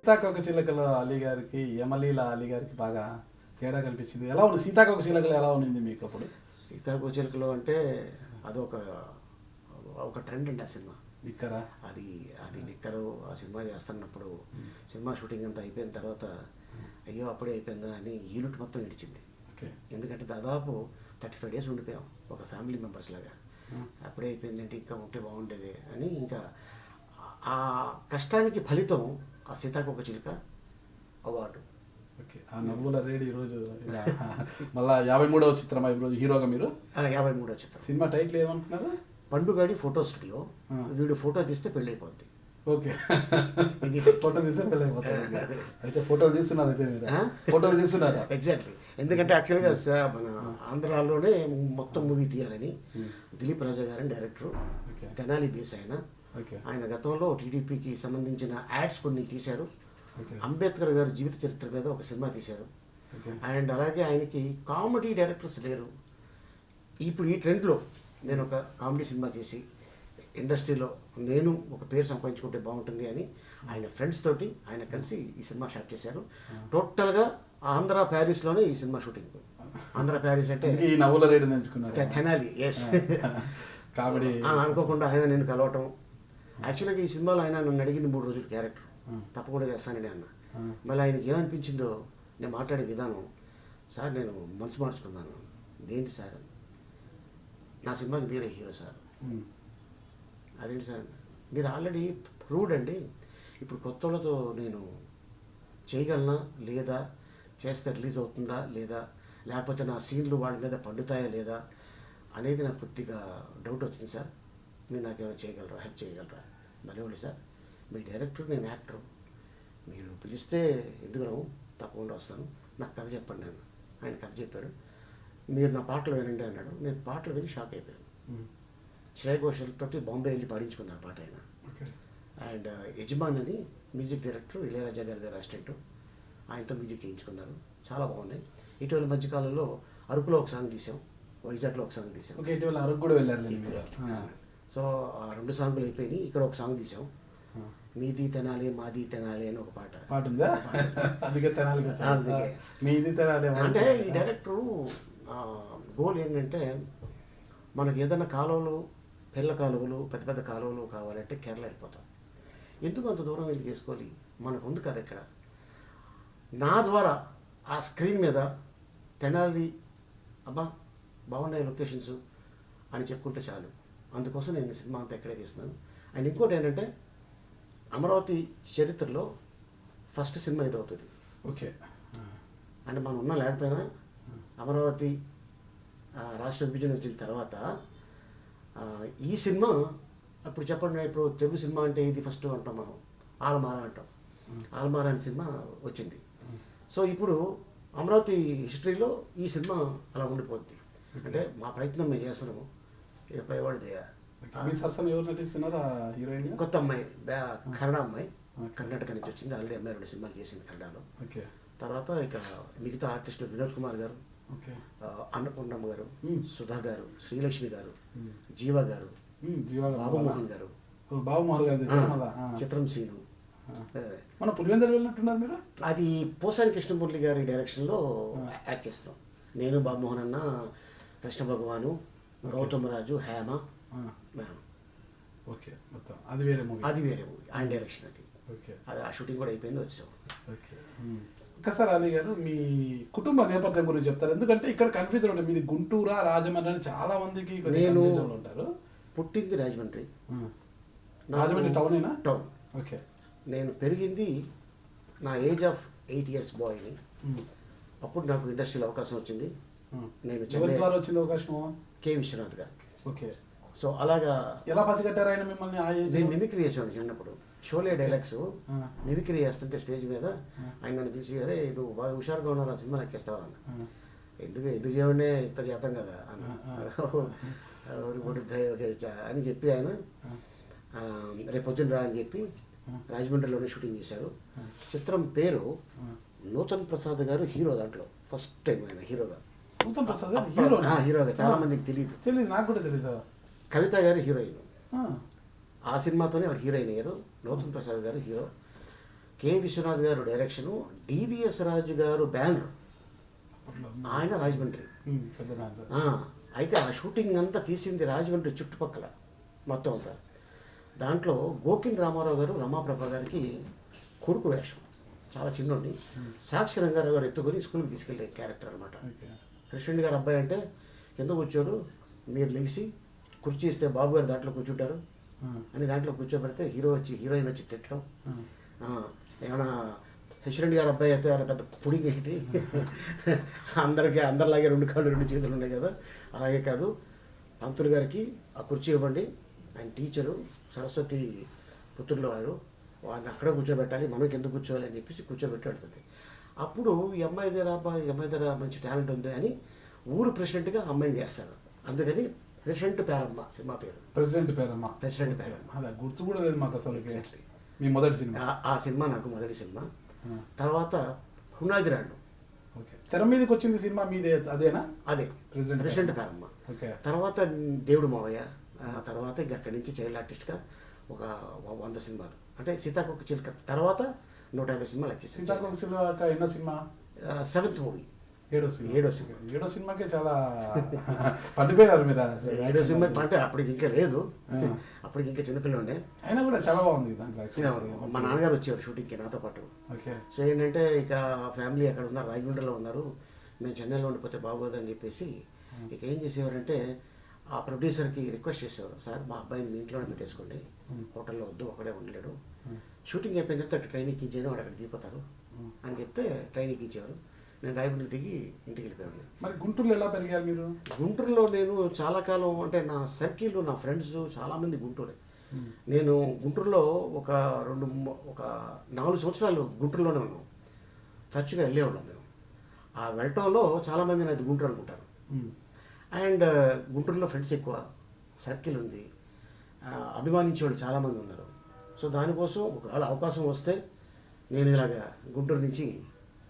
సీతాకోక చిలకల అలీ గారికి యమలీల అలీ గారికి బాగా తేడా కనిపించింది. ఎలా ఉంది సీతాకోక చిలకలు, ఎలా ఉంది మీకు అప్పుడు? సీతాకోక చిలుకలు అంటే అదొక ఒక ట్రెండ్ అండి ఆ సినిమా. నిక్కరా అది అది నిక్కరు ఆ సినిమా చేస్తున్నప్పుడు సినిమా షూటింగ్ అంతా అయిపోయిన తర్వాత అయ్యో అప్పుడే అయిపోయిందా అని యూనిట్ మొత్తం ఇడిచింది. ఓకే. ఎందుకంటే దాదాపు 35 days ఉండిపోయాం ఒక ఫ్యామిలీ మెంబర్స్ లాగా. అప్పుడే అయిపోయిందంటే ఇంకా ఉంటే బాగుండేది అని ఇంకా ఆ కష్టానికి ఫలితం ఆ సీతాకోక చిలుక అవార్డు. ఓకే. ఆ నవ్వుల రేడి ఈరోజు ఇలా మళ్ళా 53వ చిత్రం ఈరోజు హీరోగా మీరు. 53వ చిత్రం. సినిమా టైటిల్ ఏమనుకున్నారు? పండుగాడి ఫోటో స్టూడియో. వీడు ఫోటో తీస్తే పెళ్ళి అయిపోద్ది. ఓకే. ఇది ఫోటో తీస్తే పెళ్ళి అయిపోతుంది. అయితే ఫోటోలు తీస్తున్నారు, అయితే మీరు ఫోటోలు తీస్తున్నారా? ఎగ్జాక్ట్లీ. ఎందుకంటే యాక్చువల్గా మన ఆంధ్రాలోనే మొత్తం మూవీ తీయాలని దిలీప్ రాజా గారని డైరెక్టర్, తెనాలి బేస్ ఆయన గతంలో టీడీపీకి సంబంధించిన యాడ్స్ కొన్ని తీశారు. అంబేద్కర్ గారు జీవిత చరిత్ర మీద ఒక సినిమా తీశారు. అండ్ అలాగే ఆయనకి కామెడీ డైరెక్టర్స్ లేరు. ఇప్పుడు ఈ ట్రెండ్లో నేను ఒక కామెడీ సినిమా చేసి ఇండస్ట్రీలో నేను ఒక పేరు సంపాదించుకుంటే బాగుంటుంది అని ఆయన ఫ్రెండ్స్ తోటి ఆయన కలిసి ఈ సినిమా స్టార్ట్ చేశారు. టోటల్గా ఆంధ్ర ప్యారిస్లోనే ఈ సినిమా షూటింగ్. ఆంధ్ర ప్యారిస్ అంటే ఈ నవ్వుల రేడు ఎంచుకున్నారు. తెనాలి. ఎస్. కామెడీ అనుకోకుండా ఆయన నేను కలవటం. యాక్చువల్గా ఈ సినిమాలో ఆయన నన్ను అడిగింది 3 రోజులు క్యారెక్టర్ తప్పకుండా చేస్తానండి అన్న. మళ్ళీ ఆయనకి ఏమనిపించిందో నేను మాట్లాడే విధానం, సార్ నేను మనసు మార్చుకున్నాను. ఏంటి సార్, నా సినిమాకి మీరే హీరో సార్. అదేంటి సార్, మీరు ఆల్రెడీ ప్రూవ్డ్ అండి. ఇప్పుడు కొత్త వాళ్ళతో నేను చేయగలనా లేదా, చేస్తే రిలీజ్ అవుతుందా లేదా, లేకపోతే నా సీన్లు వాళ్ళ మీద పండుతాయా లేదా అనేది నాకు కొద్దిగా డౌట్ వచ్చింది సార్. మీరు నాకు ఏమైనా చేయగలరా, హెల్ప్ చేయగలరా? మళ్ళీ సార్, మీ డైరెక్టర్, నేను యాక్టర్, మీరు పిలిస్తే ఎందుకు రావు, తప్పకుండా వస్తాను, నాకు కథ చెప్పండి. నేను ఆయన కథ చెప్పాడు. మీరు నా పాటలు వినండి అన్నాడు. నేను పాటలు విని షాక్ అయిపోయాను. శ్రేయ ఘోషల్ తోటి బాంబే వెళ్ళి పాడించుకున్నాను పాట ఆయన. అండ్ యజమాన్ అని మ్యూజిక్ డైరెక్టర్, ఇళయరాజా గారి దగ్గర అసిస్టెంట్, ఆయనతో మ్యూజిక్ చేయించుకున్నారు. చాలా బాగున్నాయి. ఇటీవల మధ్యకాలంలో అరకులో ఒక సాంగ్ తీసాం, వైజాగ్లో ఒక సాంగ్ తీసాం. ఇటీవల అరకు కూడా వెళ్ళారు. సో ఆ 2 సాంగులు అయిపోయినాయి. ఇక్కడ ఒక సాంగ్ తీసాం, మీది తెనాలి మాది తెనాలి అని ఒక పాట ఉందా? అందుకే తెనాలి. మీది తెనాలి అంటే ఈ డైరెక్టరు గోల్ ఏంటంటే, మనకు ఏదైనా కాలువలు, పిల్ల కాలువలు, పెద్ద పెద్ద కాలువలు కావాలంటే కేరళ వెళ్ళిపోతాం. ఎందుకు అంత దూరం వెళ్ళి చేసుకోవాలి, మనకు ఉంది కదా ఇక్కడ. నా ద్వారా ఆ స్క్రీన్ మీద తెనాలి అబ్బా బాగున్నాయి లొకేషన్స్ అని చెప్పుకుంటే చాలు. అందుకోసం నేను సినిమా అంతా ఎక్కడే తీస్తున్నాను. అండ్ ఇంకోటి ఏంటంటే, అమరావతి చరిత్రలో ఫస్ట్ సినిమా ఇది అవుతుంది. ఓకే. అంటే మనం ఉన్నా లేకపోయినా అమరావతి రాష్ట్ర విభజన వచ్చిన తర్వాత ఈ సినిమా, అప్పుడు చెప్పండి, ఇప్పుడు తెలుగు సినిమా అంటే ఇది ఫస్ట్ అంటాం మనం, ఆలమార అంటాం. ఆలమార అనే సినిమా వచ్చింది. సో ఇప్పుడు అమరావతి హిస్టరీలో ఈ సినిమా అలా ఉండిపోద్ది. అంటే మా ప్రయత్నం మేము చేస్తున్నాము. ఇక పైవాడిది ఎవరు నటిస్తున్నారా హీరోయిన్? కొత్త అమ్మాయి, కన్నడ అమ్మాయి, కర్ణాటక నుంచి వచ్చింది. ఆల్రెడీ అమ్మాయి 2 సినిమాలు చేసింది కన్నడలో. తర్వాత ఇక మిగతా ఆర్టిస్టులు వినోద్ కుమార్ గారు, అన్నపూర్ణమ్మ గారు, సుధా గారు, శ్రీలక్ష్మి గారు, జీవా గారు, బాబుమోహన్ గారు, చిత్రం సీను. మన పులివెందులు వెళ్ళినట్టున్నారు మీరు. అది పోసాని కృష్ణమురళి గారి డైరెక్షన్లో యాక్ట్ చేస్తాం. నేను, బాబుమోహన్ అన్న, కృష్ణ భగవాను, గౌతమ్ రాజు, హేమ. ఓకే. మొత్తం అది వేరే మూవీ. ఆయన డైరెక్షన్ అది. అది ఆ షూటింగ్ కూడా అయిపోయింది, వచ్చాం. ఓకే. ఒకసారి అలీ గారు మీ కుటుంబ నేపథ్యం గురించి చెప్తారు. ఎందుకంటే ఇక్కడ కన్ఫ్యూజన్ ఉంటుంది, మీది గుంటూరా రాజమండ్రి అని చాలా మందికి నేను ఉంటారు. పుట్టింది రాజమండ్రి. రాజమండ్రి టౌనేనా? టౌన్. ఓకే. నేను పెరిగింది నా ఏజ్ ఆఫ్ 8 years బాయ్ని. అప్పుడు నాకు ఇండస్ట్రీలో అవకాశం వచ్చింది. నేను ద్వారా వచ్చింది అవకాశం కె విశ్వనాథ్ గారు. ఓకే. సో అలాగా ఎలా పసిగట్టారు ఆయన మిమ్మల్ని? నేను మిమిక్రీ చేసాను చిన్నప్పుడు. షోలే డైలాగ్స్ మిమిక్రీ చేస్తుంటే స్టేజ్ మీద ఆయన నన్ను పిలిచి, అరే నువ్వు బాగా హుషారుగా ఉన్నావు, ఆ సినిమా నాకు చేస్తావా అన్న. ఎందుకు చేయడే ఇంత చేస్తాం కదా అన్న. అని చెప్పి ఆయన రేపు పొద్దున్న రా అని చెప్పి రాజమండ్రిలోనే షూటింగ్ చేశారు. చిత్రం పేరు నూతన్ ప్రసాద్ గారు హీరో. దాంట్లో ఫస్ట్ టైం ఆయన హీరోగా. నూతన్ ప్రసాద్ హీరోగా చాలా మందికి తెలియదు, నాకు కూడా తెలియదు. కవిత గారు హీరోయిన్. ఆ సినిమాతోనే ఆవిడ హీరోయిన్ అయ్యారు. నూతన్ ప్రసాద్ గారు హీరో. కె విశ్వనాథ్ గారు డైరెక్షను, డివిఎస్ రాజు గారు బ్యానర్, ఆయన రాజమండ్రి. పెద్ద బ్యానర్. అయితే ఆ షూటింగ్ అంతా తీసింది రాజమండ్రి చుట్టుపక్కల మొత్తం అంతా. దాంట్లో గోకిన్ రామారావు గారు రమాప్రభ గారికి కొడుకు వేషం, చాలా చిన్నోడిని. సాక్షి రంగారావు గారు ఎత్తుకొని స్కూల్కి తీసుకెళ్ళే క్యారెక్టర్ అనమాట. కృష్ణుడి గారు అబ్బాయి అంటే కింద కూర్చోరు, మీరు లెగిసి కుర్చీ ఇస్తే బాబు గారు దాంట్లో కూర్చుంటారు అని దాంట్లో కూర్చోబెడితే హీరోయిన్ వచ్చి తిట్టడం. ఏమైనా హెచ్రెడ్డి గారు అబ్బాయి అయితే ఆయన పెద్ద పుడింగ్ ఏంటి, అందరిలాగే 2 కాళ్ళు 2 చేతులు ఉన్నాయి కదా, అలాగే కాదు, పంతులు గారికి ఆ కుర్చీ ఇవ్వండి, ఆయన టీచరు సరస్వతి పుత్రులు వారు, వారిని అక్కడే కూర్చోబెట్టాలి, మనకి ఎందుకు కూర్చోవాలి అని చెప్పేసి కూర్చోబెట్టి పెడుతుంది. అప్పుడు ఈ అమ్మాయి దగ్గర మంచి టాలెంట్ ఉంది అని ఊరు ప్రెసిడెంట్గా అమ్మాయిని చేస్తారు. అందుకని ప్రెసిడెంట్ పేరమ్మ సినిమా పేరు. ప్రెసిడెంట్ పేరమ్మ. అలా గుర్తు కూడా లేదు మాకు అసలు. మీ మొదటి సినిమా? ఆ సినిమా నాకు మొదటి సినిమా. తర్వాత హునాది రాండు. ఓకే. తెర మీదకి వచ్చింది సినిమా మీదే, అదేనా? అదే ప్రెసిడెంట్ పేరమ్మ. ఓకే. తర్వాత దేవుడు మావయ్య. తర్వాత ఇంక అక్కడి నుంచి చైల్డ్ ఆర్టిస్ట్గా ఒక 100 సినిమాలు, అంటే సీతాకోక చిలుక తర్వాత 150 సినిమాలు వచ్చేసి. సీతాకోక చిలుక ఎన్నో సినిమా? 7th movie. 7వ సినిమా. 7వ సినిమాకే చాలా పండిపోయినారు మీరు. 7వ సినిమా అంటే అప్పటికి ఇంకా లేదు, అప్పటికి ఇంకా చిన్నపిల్లండే, అయినా కూడా చాలా బాగుంది దాంట్లో. మా నాన్నగారు వచ్చేవారు షూటింగ్కి నాతో పాటు. ఓకే. సో ఏంటంటే ఇక ఫ్యామిలీ అక్కడ ఉన్నారు, రాజమండ్రిలో ఉన్నారు, మేము చెన్నైలో ఉండిపోతే బాగోదని చెప్పేసి ఇక ఏం చేసేవారంటే ఆ ప్రొడ్యూసర్కి రిక్వెస్ట్ చేసేవారు, సార్ మా అబ్బాయిని మీ ఇంట్లోనే పెట్టేసుకోండి, హోటల్లో వద్దు, ఒకడే ఉండలేడు, షూటింగ్ అయిపోయిన తర్వాత అక్కడ ట్రైన్ ఎక్కించాను, వాడు అక్కడ దిగిపోతారు అని చెప్తే ట్రైన్ ఎక్కించేవారు. నేను రాయమండ్రి దిగి ఇంటికి వెళ్ళిపోయాను. మరి గుంటూరులో ఎలా పెరిగారు మీరు? గుంటూరులో నేను చాలా కాలం, అంటే నా సర్కిల్లో నా ఫ్రెండ్స్ చాలామంది గుంటూరే. నేను గుంటూరులో ఒక 4 సంవత్సరాలు గుంటూరులోనే ఉన్నాం, తరచుగా వెళ్ళేవాళ్ళం మేము. ఆ వెళ్ళటంలో చాలామంది నాది గుంటూరు అనుకుంటారు. అండ్ గుంటూరులో ఫ్రెండ్స్ ఎక్కువ, సర్కిల్ ఉంది, అభిమానించే వాళ్ళు చాలామంది ఉన్నారు. సో దానికోసం ఒకవేళ అవకాశం వస్తే నేను ఇలాగా గుంటూరు నుంచి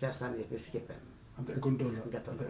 చేస్తానని చెప్పేసి చెప్పాను. అంతే, గుంటూరు గతంలో.